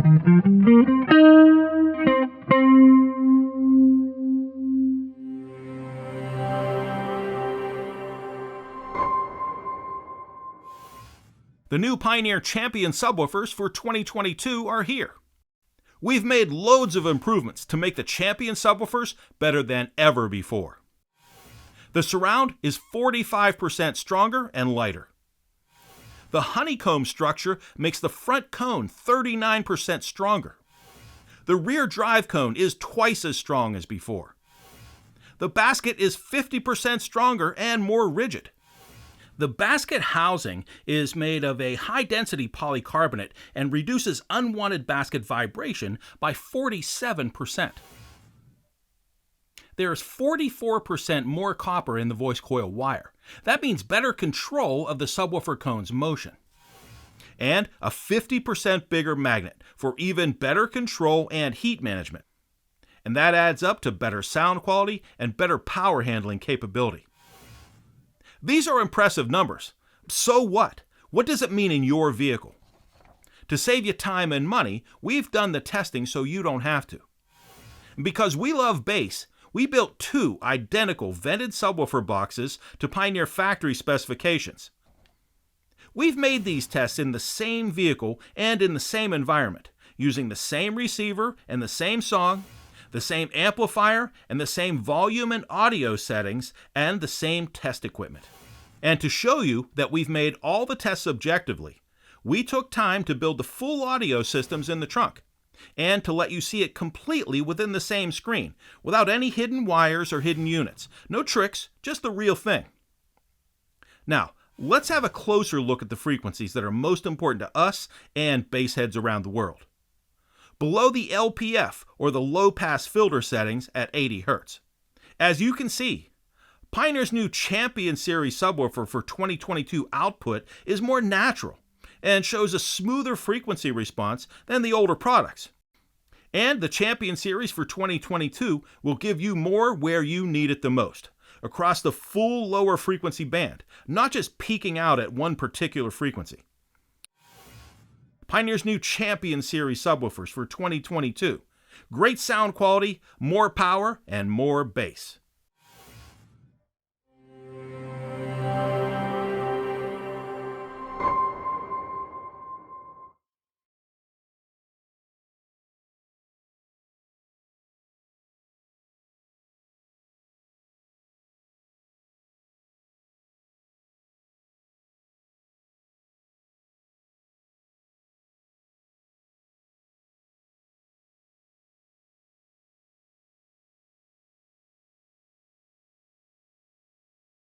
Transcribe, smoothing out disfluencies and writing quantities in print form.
The new Pioneer Champion Subwoofers for 2022 are here. We've made loads of improvements to make the Champion Subwoofers better than ever before. The surround is 45% stronger and lighter. The honeycomb structure makes the front cone 39% stronger. The rear drive cone is twice as strong as before. The basket is 50% stronger and more rigid. The basket housing is made of a high-density polycarbonate and reduces unwanted basket vibration by 47%. There's 44% more copper in the voice coil wire. That means better control of the subwoofer cone's motion. And a 50% bigger magnet for even better control and heat management. And that adds up to better sound quality and better power handling capability. These are impressive numbers. So what? What does it mean in your vehicle? To save you time and money, we've done the testing so you don't have to. Because we love bass, we built 2 identical vented subwoofer boxes to Pioneer factory specifications. We've made these tests in the same vehicle and in the same environment, using the same receiver and the same song, the same amplifier and the same volume and audio settings, and the same test equipment. And to show you that we've made all the tests objectively, we took time to build the full audio systems in the trunk, and to let you see it completely within the same screen, without any hidden wires or hidden units. No tricks, just the real thing. Now, let's have a closer look at the frequencies that are most important to us and bass heads around the world. Below the LPF, or the low-pass filter settings at 80 Hz. As you can see, Pioneer's new Champion Series Subwoofer for 2022 output is more natural and shows a smoother frequency response than the older products. And the Champion Series for 2022 will give you more where you need it the most, across the full lower frequency band, not just peaking out at one particular frequency. Pioneer's new Champion Series Subwoofers for 2022. Great sound quality, more power, and more bass.